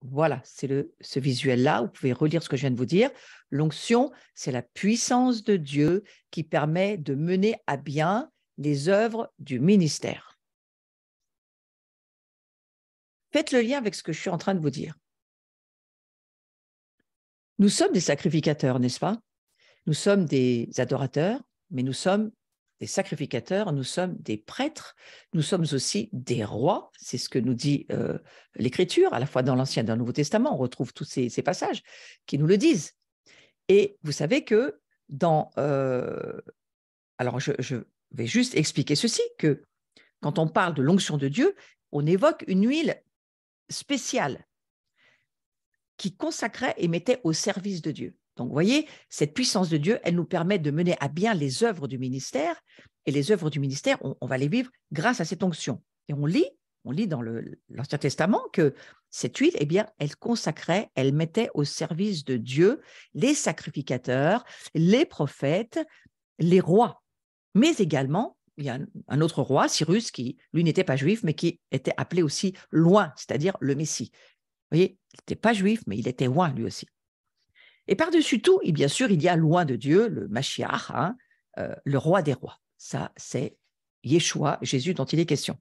Voilà, c'est ce visuel-là. Vous pouvez relire ce que je viens de vous dire. L'onction, c'est la puissance de Dieu qui permet de mener à bien les œuvres du ministère. Faites le lien avec ce que je suis en train de vous dire. Nous sommes des sacrificateurs, n'est-ce pas? Nous sommes des adorateurs, mais nous sommes des sacrificateurs, nous sommes des prêtres, nous sommes aussi des rois. C'est ce que nous dit l'Écriture, à la fois dans l'Ancien et dans le Nouveau Testament. On retrouve tous ces passages qui nous le disent. Et vous savez que alors, je vais juste expliquer ceci, que quand on parle de l'onction de Dieu, on évoque une huile spéciale qui consacrait et mettait au service de Dieu. Donc, vous voyez, cette puissance de Dieu, elle nous permet de mener à bien les œuvres du ministère. Et les œuvres du ministère, on va les vivre grâce à cette onction. Et on lit dans l'Ancien Testament que cette huile, eh bien, elle consacrait, elle mettait au service de Dieu les sacrificateurs, les prophètes, les rois. Mais également, il y a un autre roi, Cyrus, qui, lui, n'était pas juif, mais qui était appelé aussi loin, c'est-à-dire le Messie. Vous voyez, il n'était pas juif, mais il était loin, lui aussi. Et par-dessus tout, et bien sûr, il y a loin de Dieu, le Mashiach, le roi des rois. Ça, c'est Yeshua, Jésus dont il est question.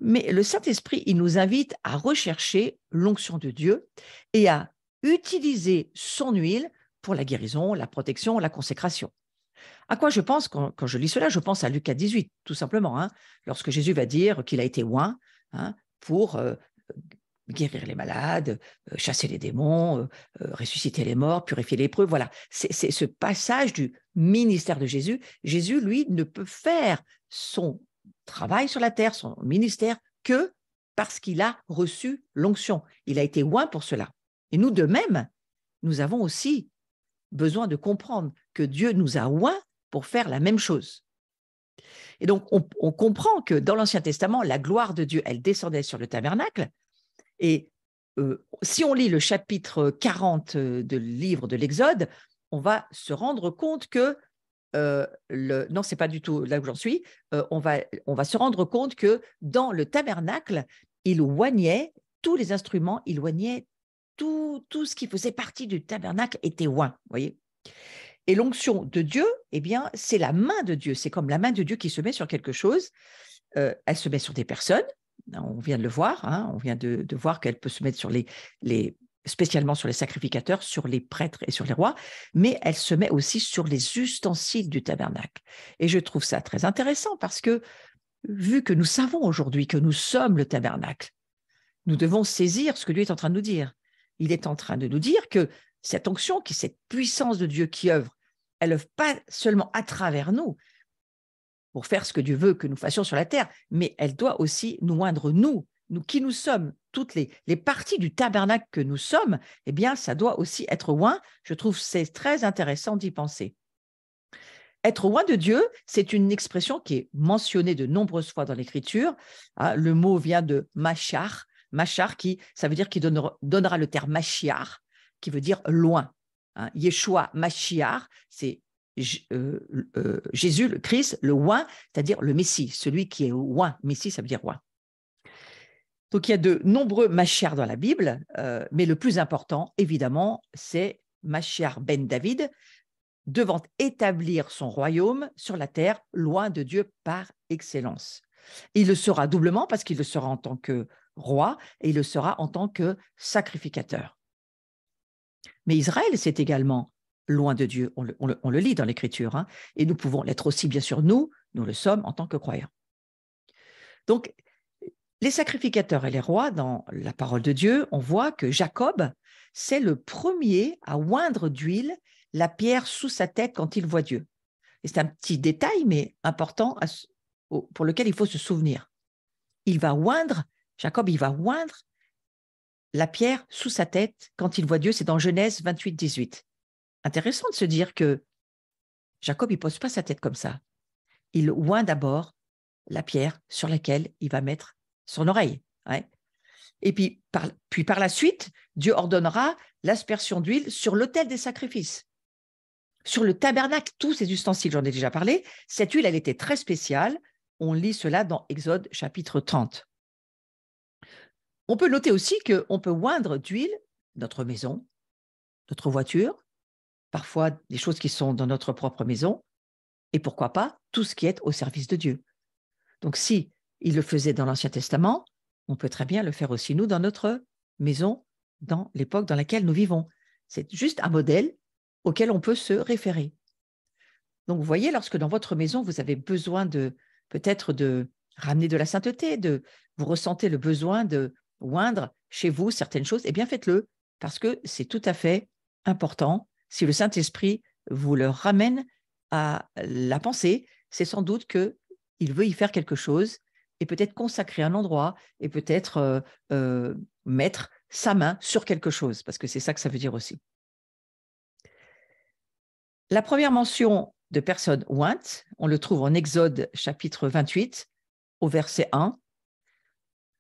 Mais le Saint-Esprit, il nous invite à rechercher l'onction de Dieu et à utiliser son huile pour la guérison, la protection, la consécration. À quoi je pense quand je lis cela? Je pense à Lucas 18, tout simplement, lorsque Jésus va dire qu'il a été oint pour guérir les malades, chasser les démons, ressusciter les morts, purifier les lépreux. Voilà, c'est ce passage du ministère de Jésus. Jésus, lui, ne peut faire son travail sur la terre, son ministère, que parce qu'il a reçu l'onction. Il a été oint pour cela. Et nous, de même, nous avons aussi besoin de comprendre que Dieu nous a oints pour faire la même chose. Et donc, on comprend que dans l'Ancien Testament, la gloire de Dieu, elle descendait sur le tabernacle. Et si on lit le chapitre 40 du livre de l'Exode, on va se rendre compte que, non, ce n'est pas du tout là où j'en suis, on va se rendre compte que dans le tabernacle, il oignait tous les instruments, il oignait tout ce qui faisait partie du tabernacle était oint, vous voyez. Et l'onction de Dieu, eh bien, c'est la main de Dieu, c'est comme la main de Dieu qui se met sur quelque chose, elle se met sur des personnes. On vient de le voir, on vient de voir qu'elle peut se mettre sur spécialement sur les sacrificateurs, sur les prêtres et sur les rois, mais elle se met aussi sur les ustensiles du tabernacle. Et je trouve ça très intéressant parce que, vu que nous savons aujourd'hui que nous sommes le tabernacle, nous devons saisir ce que Dieu est en train de nous dire. Il est en train de nous dire que cette onction, cette puissance de Dieu qui œuvre, elle n'œuvre pas seulement à travers nous, pour faire ce que Dieu veut que nous fassions sur la terre, mais elle doit aussi nous oindre, nous qui nous sommes, toutes les parties du tabernacle que nous sommes, eh bien, ça doit aussi être oint. Je trouve que c'est très intéressant d'y penser. Être oint de Dieu, c'est une expression qui est mentionnée de nombreuses fois dans l'Écriture. Le mot vient de machar, ça veut dire qu'il donnera le terme Mashiach, qui veut dire loin. Yeshua Mashiach, c'est Jésus, le Christ, le oint, c'est-à-dire le Messie, celui qui est oint. Messie, ça veut dire oint. Donc, il y a de nombreux Mashiach dans la Bible, mais le plus important, évidemment, c'est Mashiach ben David, devant établir son royaume sur la terre, loin de Dieu par excellence. Il le sera doublement parce qu'il le sera en tant que roi et il le sera en tant que sacrificateur. Mais Israël, c'est également loin de Dieu. On le lit dans l'Écriture, et nous pouvons l'être aussi, bien sûr, nous le sommes en tant que croyants. Donc, les sacrificateurs et les rois, dans la parole de Dieu, on voit que Jacob, c'est le premier à oindre d'huile la pierre sous sa tête quand il voit Dieu. Et c'est un petit détail, mais important, pour lequel il faut se souvenir. Jacob, il va oindre la pierre sous sa tête quand il voit Dieu, c'est dans Genèse 28, 18. Intéressant de se dire que Jacob, il ne pose pas sa tête comme ça. Il oint d'abord la pierre sur laquelle il va mettre son oreille. Et puis par la suite, Dieu ordonnera l'aspersion d'huile sur l'autel des sacrifices. Sur le tabernacle, tous ces ustensiles, j'en ai déjà parlé, cette huile, elle était très spéciale. On lit cela dans Exode chapitre 30. On peut noter aussi qu'on peut oindre d'huile notre maison, notre voiture, parfois des choses qui sont dans notre propre maison, et pourquoi pas tout ce qui est au service de Dieu. Donc, si il le faisait dans l'Ancien Testament, on peut très bien le faire aussi, nous, dans notre maison, dans l'époque dans laquelle nous vivons. C'est juste un modèle auquel on peut se référer. Donc, vous voyez, lorsque dans votre maison, vous avez besoin peut-être de ramener de la sainteté, vous ressentez le besoin de oindre chez vous certaines choses, eh bien, faites-le, parce que c'est tout à fait important. Si le Saint-Esprit vous le ramène à la pensée, c'est sans doute qu'il veut y faire quelque chose et peut-être consacrer un endroit et peut-être mettre sa main sur quelque chose, parce que c'est ça que ça veut dire aussi. La première mention de personnes ointes, on le trouve en Exode chapitre 28, au verset 1.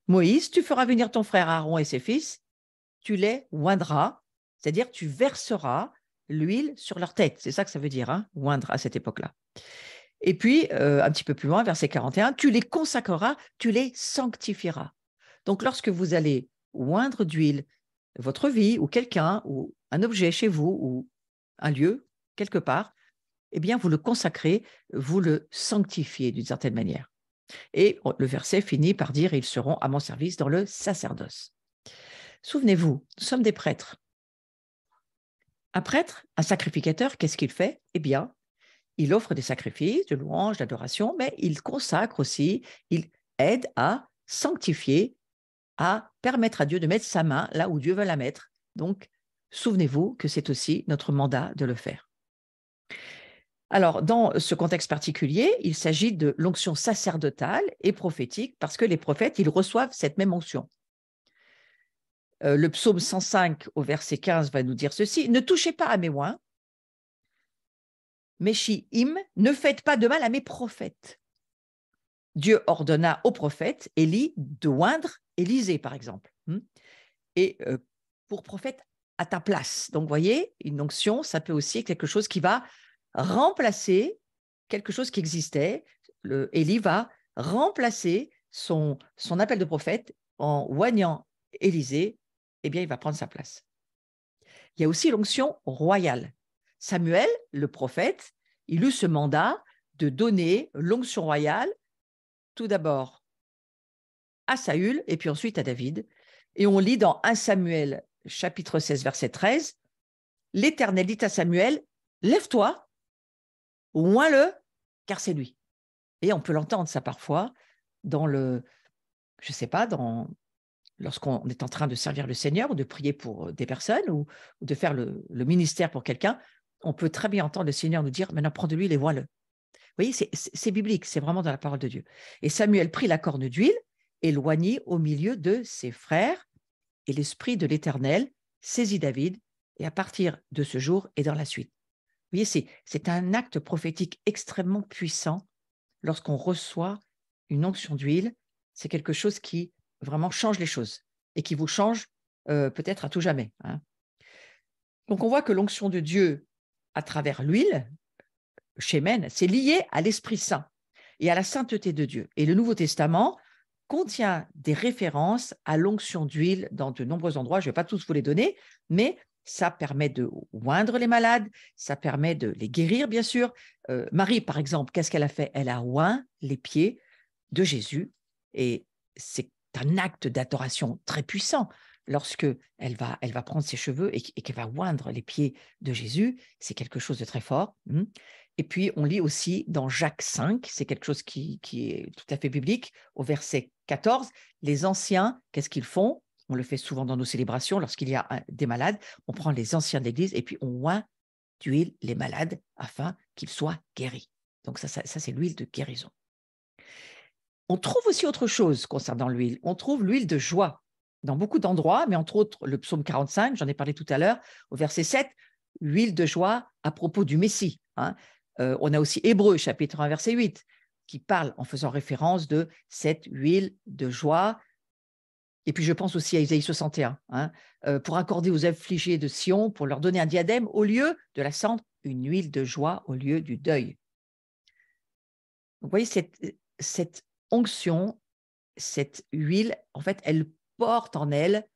Moïse, tu feras venir ton frère Aaron et ses fils, tu les oindras, c'est-à-dire tu verseras l'huile sur leur tête. C'est ça que ça veut dire, hein, oindre à cette époque-là. Et puis, un petit peu plus loin, verset 41, tu les consacreras, tu les sanctifieras. Donc, lorsque vous allez oindre d'huile votre vie ou quelqu'un ou un objet chez vous ou un lieu quelque part, eh bien, vous le consacrez, vous le sanctifiez d'une certaine manière. Et le verset finit par dire « Ils seront à mon service dans le sacerdoce ». Souvenez-vous, nous sommes des prêtres. Un prêtre, un sacrificateur, qu'est-ce qu'il fait? Eh bien, il offre des sacrifices, de louanges, d'adoration, mais il consacre aussi, il aide à sanctifier, à permettre à Dieu de mettre sa main là où Dieu veut la mettre. Donc, souvenez-vous que c'est aussi notre mandat de le faire. Alors, dans ce contexte particulier, il s'agit de l'onction sacerdotale et prophétique parce que les prophètes, ils reçoivent cette même onction. Le psaume 105 au verset 15 va nous dire ceci, « Ne touchez pas à mes oins, Meshi'im, ne faites pas de mal à mes prophètes. » Dieu ordonna aux prophètes, Élie, de oindre Élisée, par exemple. Et pour prophète, à ta place. Donc, vous voyez, une onction, ça peut aussi être quelque chose qui va remplacer quelque chose qui existait. Élie va remplacer son appel de prophète en oignant Élisée, eh bien, il va prendre sa place. Il y a aussi l'onction royale. Samuel, le prophète, il eut ce mandat de donner l'onction royale tout d'abord à Saül et puis ensuite à David. Et on lit dans 1 Samuel, chapitre 16, verset 13, « L'Éternel dit à Samuel, lève-toi, oins-le, car c'est lui. » Et on peut l'entendre ça parfois dans je ne sais pas, lorsqu'on est en train de servir le Seigneur ou de prier pour des personnes ou de faire le ministère pour quelqu'un, on peut très bien entendre le Seigneur nous dire, maintenant prends de l'huile et vois-le. Vous voyez, c'est biblique, c'est vraiment dans la parole de Dieu. Et Samuel prit la corne d'huile et l'oignit au milieu de ses frères, et l'Esprit de l'Éternel saisit David, et à partir de ce jour et dans la suite. Vous voyez, c'est un acte prophétique extrêmement puissant. Lorsqu'on reçoit une onction d'huile, c'est quelque chose qui vraiment change les choses et qui vous change peut-être à tout jamais. Hein. Donc, on voit que l'onction de Dieu à travers l'huile, Shemen, c'est lié à l'Esprit Saint et à la sainteté de Dieu. Et le Nouveau Testament contient des références à l'onction d'huile dans de nombreux endroits. Je ne vais pas tous vous les donner, mais ça permet de oindre les malades, ça permet de les guérir, bien sûr. Marie, par exemple, qu'est-ce qu'elle a fait? Elle a oint les pieds de Jésus, et c'est un acte d'adoration très puissant. Lorsque elle va prendre ses cheveux et qu'elle va oindre les pieds de Jésus, c'est quelque chose de très fort. Et puis, on lit aussi dans Jacques 5, c'est quelque chose qui est tout à fait biblique, au verset 14, les anciens, qu'est-ce qu'ils font? On le fait souvent dans nos célébrations, lorsqu'il y a des malades, on prend les anciens de l'Église et puis on oint d'huile les malades afin qu'ils soient guéris. Donc ça c'est l'huile de guérison. On trouve aussi autre chose concernant l'huile. On trouve l'huile de joie dans beaucoup d'endroits, mais entre autres le psaume 45, j'en ai parlé tout à l'heure, au verset 7, l'huile de joie à propos du Messie. Hein. On a aussi Hébreux, chapitre 1, verset 8, qui parle en faisant référence de cette huile de joie. Et puis je pense aussi à Isaïe 61, hein, pour accorder aux affligés de Sion, pour leur donner un diadème au lieu de la cendre, une huile de joie au lieu du deuil. Donc, vous voyez, cette onction, cette huile, en fait, elle porte en elle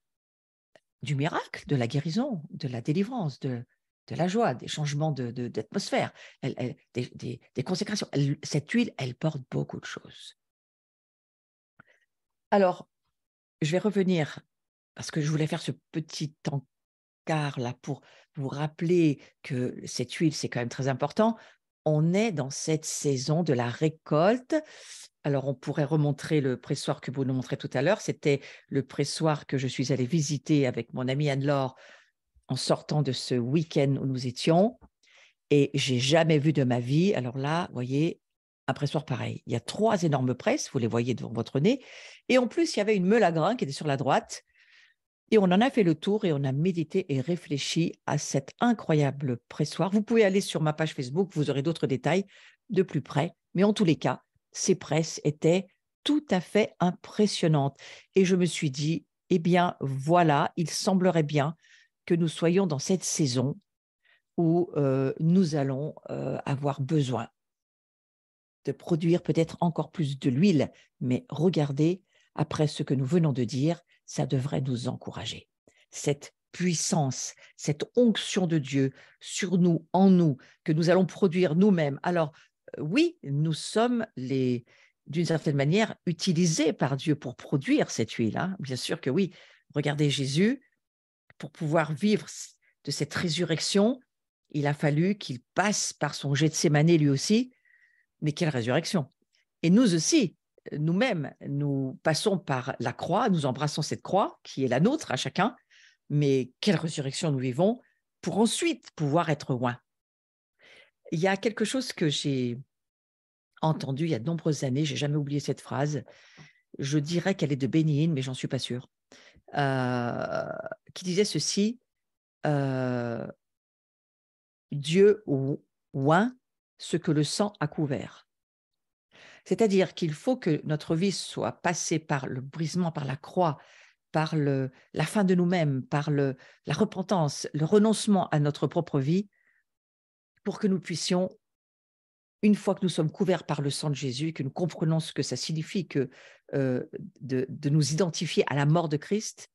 du miracle, de la guérison, de la délivrance, de la joie, des changements d'atmosphère, des consécrations. Cette huile, elle porte beaucoup de choses. Alors, je vais revenir, parce que je voulais faire ce petit encart là pour vous rappeler que cette huile, c'est quand même très important. On est dans cette saison de la récolte. Alors, on pourrait remontrer le pressoir que vous nous montrez tout à l'heure. C'était le pressoir que je suis allée visiter avec mon amie Anne-Laure en sortant de ce week-end où nous étions. Et j'ai jamais vu de ma vie, alors là, vous voyez, un pressoir pareil. Il y a 3 énormes presses, vous les voyez devant votre nez. Et en plus, il y avait une meule à grains qui était sur la droite. Et on en a fait le tour et on a médité et réfléchi à cet incroyable pressoir. Vous pouvez aller sur ma page Facebook, vous aurez d'autres détails de plus près. Mais en tous les cas, ces presses étaient tout à fait impressionnantes. Et je me suis dit, eh bien, voilà, il semblerait bien que nous soyons dans cette saison où nous allons avoir besoin de produire peut-être encore plus de l'huile. Mais regardez, après ce que nous venons de dire, ça devrait nous encourager. Cette puissance, cette onction de Dieu sur nous, en nous, que nous allons produire nous-mêmes. Alors, oui, nous sommes d'une certaine manière, utilisés par Dieu pour produire cette huile. Hein. Bien sûr que oui. Regardez Jésus, pour pouvoir vivre de cette résurrection, il a fallu qu'il passe par son Gethsémanée lui aussi, mais quelle résurrection! Et nous aussi, nous-mêmes, nous passons par la croix, nous embrassons cette croix qui est la nôtre à chacun, mais quelle résurrection nous vivons pour ensuite pouvoir être loin. Il y a quelque chose que j'ai entendu il y a de nombreuses années, j'ai jamais oublié cette phrase, je dirais qu'elle est de Benny Hinn, mais j'en suis pas sûre, qui disait ceci, Dieu oint ce que le sang a couvert. C'est-à-dire qu'il faut que notre vie soit passée par le brisement, par la croix, par la fin de nous-mêmes, par la repentance, le renoncement à notre propre vie, pour que nous puissions, une fois que nous sommes couverts par le sang de Jésus, que nous comprenons ce que ça signifie de nous identifier à la mort de Christ,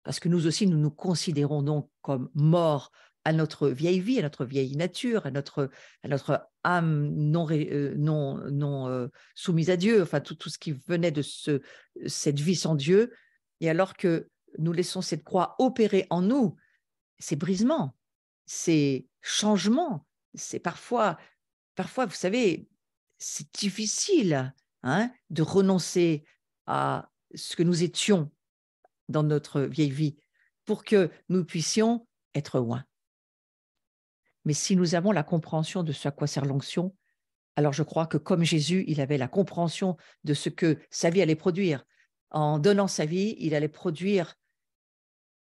parce que nous aussi, nous nous considérons donc comme morts à notre vieille vie, à notre vieille nature, à notre âme non soumise à Dieu, enfin tout ce qui venait de cette vie sans Dieu. Et alors que nous laissons cette croix opérer en nous, ces brisements, ces changements, c'est parfois, vous savez, c'est difficile de renoncer à ce que nous étions dans notre vieille vie pour que nous puissions être loin. Mais si nous avons la compréhension de ce à quoi sert l'onction, alors je crois que comme Jésus, il avait la compréhension de ce que sa vie allait produire. En donnant sa vie, il allait produire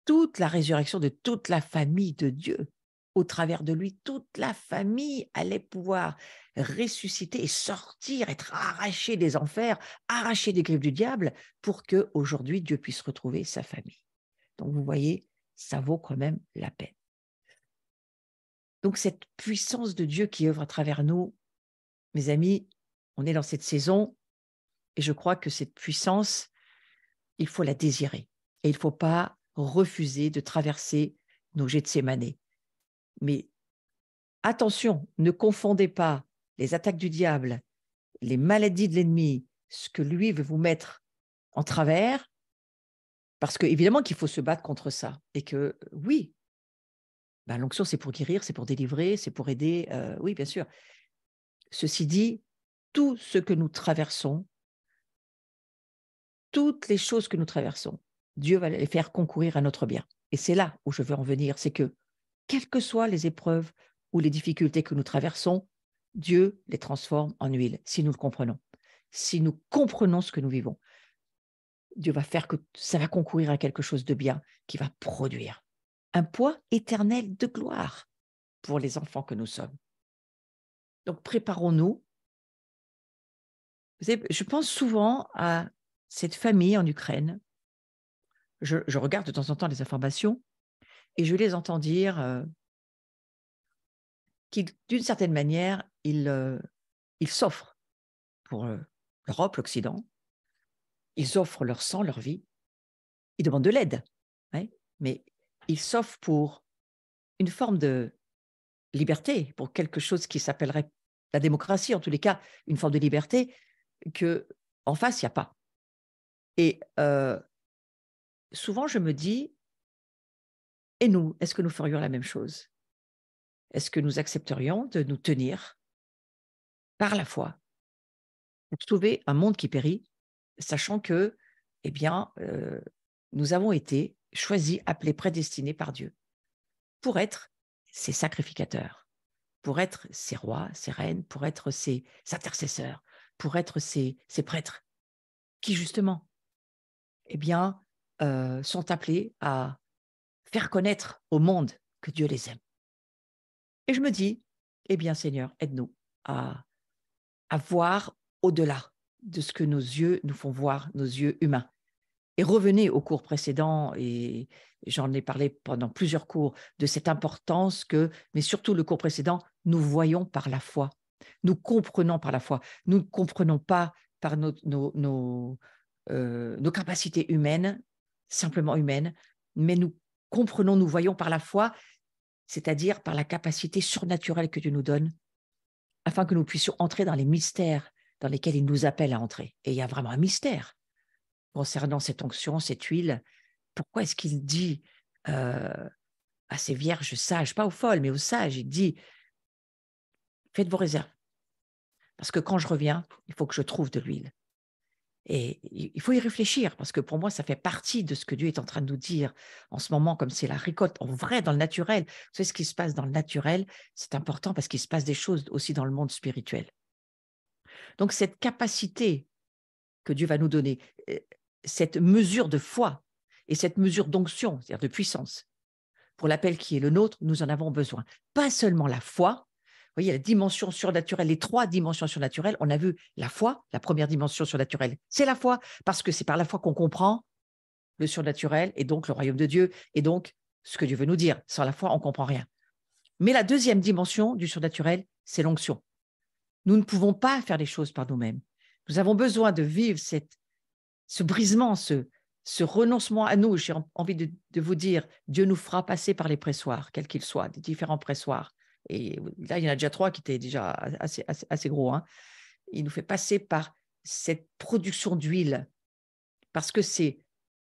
toute la résurrection de toute la famille de Dieu. Au travers de lui, toute la famille allait pouvoir ressusciter et sortir, être arrachée des enfers, arrachée des griffes du diable, pour que aujourd'hui Dieu puisse retrouver sa famille. Donc vous voyez, ça vaut quand même la peine. Donc cette puissance de Dieu qui œuvre à travers nous, mes amis, on est dans cette saison et je crois que cette puissance, il faut la désirer et il ne faut pas refuser de traverser nos Gethsémanés. Mais attention, ne confondez pas les attaques du diable, les maladies de l'ennemi, ce que lui veut vous mettre en travers, parce qu'évidemment qu'il faut se battre contre ça et que oui, ben, l'onction, c'est pour guérir, c'est pour délivrer, c'est pour aider. Oui, bien sûr. Ceci dit, tout ce que nous traversons, toutes les choses que nous traversons, Dieu va les faire concourir à notre bien. Et c'est là où je veux en venir, c'est que, quelles que soient les épreuves ou les difficultés que nous traversons, Dieu les transforme en huile, si nous le comprenons. Si nous comprenons ce que nous vivons, Dieu va faire que ça va concourir à quelque chose de bien qui va produire un poids éternel de gloire pour les enfants que nous sommes. Donc, préparons-nous. Vous savez, je pense souvent à cette famille en Ukraine. Je regarde de temps en temps les informations et je les entends dire qu'ils, d'une certaine manière, ils s'offrent pour l'Europe, l'Occident. Ils offrent leur sang, leur vie. il demande de l'aide, hein, mais il s'offre pour une forme de liberté, pour quelque chose qui s'appellerait la démocratie, en tous les cas, une forme de liberté qu'en face, il n'y a pas. Et souvent, je me dis, et nous, est-ce que nous ferions la même chose? Est-ce que nous accepterions de nous tenir par la foi pour sauver un monde qui périt, sachant que, eh bien, nous avons été choisis, appelés, prédestinés par Dieu pour être ses sacrificateurs, pour être ses rois, ses reines, pour être ses intercesseurs, pour être ses prêtres, qui justement, eh bien, sont appelés à faire connaître au monde que Dieu les aime. Et je me dis, eh bien, Seigneur, aide-nous à voir au-delà de ce que nos yeux nous font voir, nos yeux humains. Et revenez au cours précédent, et j'en ai parlé pendant plusieurs cours, de cette importance que, mais surtout le cours précédent, nous voyons par la foi. Nous comprenons par la foi. Nous ne comprenons pas par nos capacités humaines, simplement humaines, mais nous comprenons, nous voyons par la foi, c'est-à-dire par la capacité surnaturelle que Dieu nous donne, afin que nous puissions entrer dans les mystères dans lesquels il nous appelle à entrer. Et il y a vraiment un mystère concernant cette onction, cette huile. Pourquoi est-ce qu'il dit à ces vierges sages, pas aux folles, mais aux sages, il dit, faites vos réserves. Parce que quand je reviens, il faut que je trouve de l'huile. Et il faut y réfléchir, parce que pour moi, ça fait partie de ce que Dieu est en train de nous dire en ce moment, comme c'est la récolte en vrai dans le naturel. Vous savez, ce qui se passe dans le naturel, c'est important parce qu'il se passe des choses aussi dans le monde spirituel. Donc, cette capacité que Dieu va nous donner, cette mesure de foi et cette mesure d'onction, c'est-à-dire de puissance, pour l'appel qui est le nôtre, nous en avons besoin. Pas seulement la foi. Vous voyez, la dimension surnaturelle, les 3 dimensions surnaturelles, on a vu la foi, la première dimension surnaturelle, c'est la foi, parce que c'est par la foi qu'on comprend le surnaturel et donc le royaume de Dieu et donc ce que Dieu veut nous dire. Sans la foi, on ne comprend rien. Mais la deuxième dimension du surnaturel, c'est l'onction. Nous ne pouvons pas faire les choses par nous-mêmes. Nous avons besoin de vivre ce brisement, ce renoncement à nous. J'ai envie de vous dire, Dieu nous fera passer par les pressoirs, quels qu'ils soient, des différents pressoirs. Et là, il y en a déjà 3 qui étaient déjà assez gros. Hein. Il nous fait passer par cette production d'huile, parce que c'est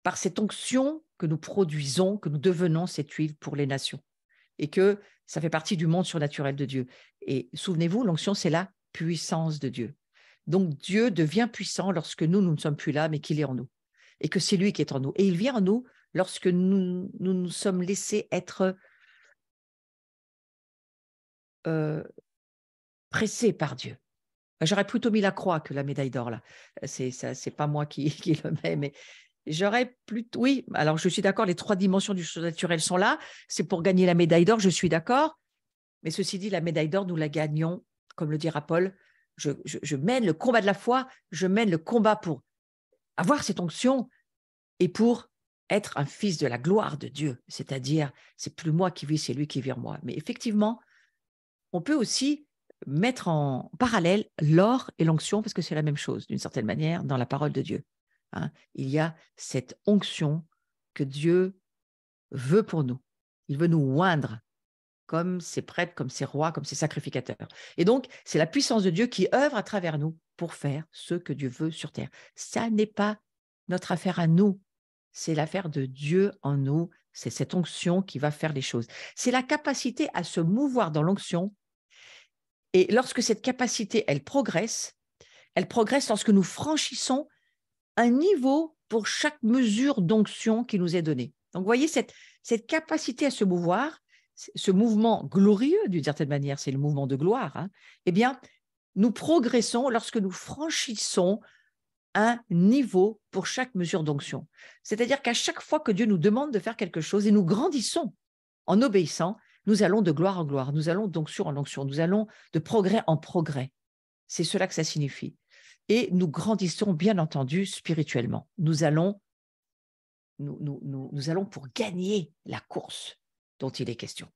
par cette onction que nous produisons, que nous devenons cette huile pour les nations. Et que ça fait partie du monde surnaturel de Dieu. Et souvenez-vous, l'onction, c'est la puissance de Dieu. Donc, Dieu devient puissant lorsque nous ne sommes plus là, mais qu'il est en nous. Et que c'est lui qui est en nous. Et il vient en nous lorsque nous sommes laissés être pressés par Dieu. J'aurais plutôt mis la croix que la médaille d'or, là. C'est pas moi qui le mets, mais j'aurais plutôt… Oui, alors je suis d'accord, les 3 dimensions du surnaturel sont là. C'est pour gagner la médaille d'or, je suis d'accord. Mais ceci dit, la médaille d'or, nous la gagnons, comme le dira Paul. Je mène le combat de la foi, je mène le combat pour avoir cette onction et pour être un fils de la gloire de Dieu. C'est-à-dire, c'est plus moi qui vis, c'est lui qui vit en moi. Mais effectivement, on peut aussi mettre en parallèle l'or et l'onction, parce que c'est la même chose, d'une certaine manière, dans la parole de Dieu. Hein. Il y a cette onction que Dieu veut pour nous. Il veut nous oindre comme ses prêtres, comme ses rois, comme ses sacrificateurs. Et donc, c'est la puissance de Dieu qui œuvre à travers nous pour faire ce que Dieu veut sur terre. Ça n'est pas notre affaire à nous, c'est l'affaire de Dieu en nous, c'est cette onction qui va faire les choses. C'est la capacité à se mouvoir dans l'onction, et lorsque cette capacité, elle progresse lorsque nous franchissons un niveau pour chaque mesure d'onction qui nous est donnée. Donc, vous voyez, cette capacité à se mouvoir, ce mouvement glorieux, d'une certaine manière, c'est le mouvement de gloire, hein, eh bien, nous progressons lorsque nous franchissons un niveau pour chaque mesure d'onction. C'est-à-dire qu'à chaque fois que Dieu nous demande de faire quelque chose et nous grandissons en obéissant, nous allons de gloire en gloire, nous allons d'onction en onction, nous allons de progrès en progrès. C'est cela que ça signifie. Et nous grandissons, bien entendu, spirituellement. Nous allons pour gagner la course dont il est question.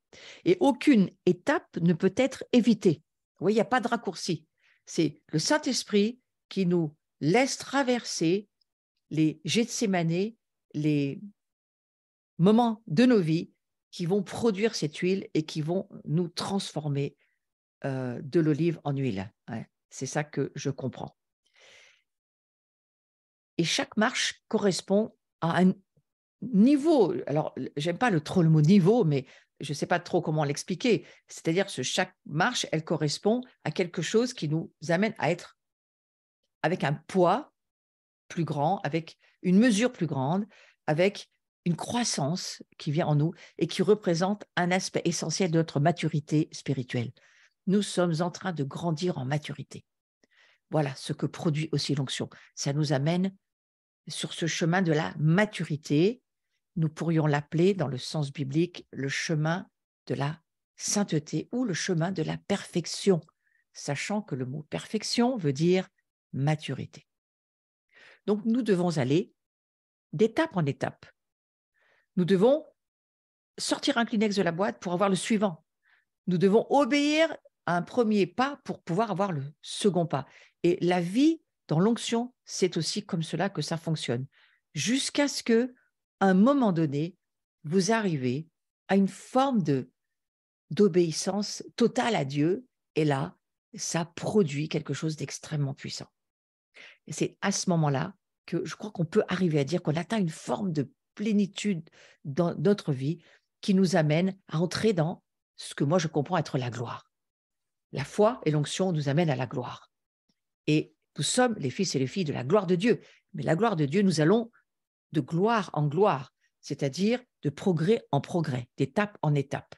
Et aucune étape ne peut être évitée. Vous voyez, il n'y a pas de raccourci. C'est le Saint-Esprit qui nous laisse traverser les Gethsémanés, les moments de nos vies qui vont produire cette huile et qui vont nous transformer de l'olive en huile. Ouais, c'est ça que je comprends. Et chaque marche correspond à un niveau. Alors, j'aime pas trop le mot niveau, mais je ne sais pas trop comment l'expliquer. C'est-à-dire que chaque marche, elle correspond à quelque chose qui nous amène à être avec un poids plus grand, avec une mesure plus grande, avec une croissance qui vient en nous et qui représente un aspect essentiel de notre maturité spirituelle. Nous sommes en train de grandir en maturité. Voilà ce que produit aussi l'onction. Ça nous amène sur ce chemin de la maturité. Nous pourrions l'appeler, dans le sens biblique, le chemin de la sainteté ou le chemin de la perfection, sachant que le mot perfection veut dire maturité. Donc, nous devons aller d'étape en étape. Nous devons sortir un Kleenex de la boîte pour avoir le suivant. Nous devons obéir à un premier pas pour pouvoir avoir le second pas. Et la vie dans l'onction, c'est aussi comme cela que ça fonctionne. Jusqu'à ce qu'à un moment donné, vous arrivez à une forme d'obéissance totale à Dieu. Et là, ça produit quelque chose d'extrêmement puissant. Et c'est à ce moment-là que je crois qu'on peut arriver à dire qu'on atteint une forme de plénitude dans notre vie qui nous amène à entrer dans ce que moi je comprends être la gloire. La foi et l'onction nous amènent à la gloire. Et nous sommes les fils et les filles de la gloire de Dieu. Mais la gloire de Dieu, nous allons de gloire en gloire, c'est-à-dire de progrès en progrès, d'étape en étape.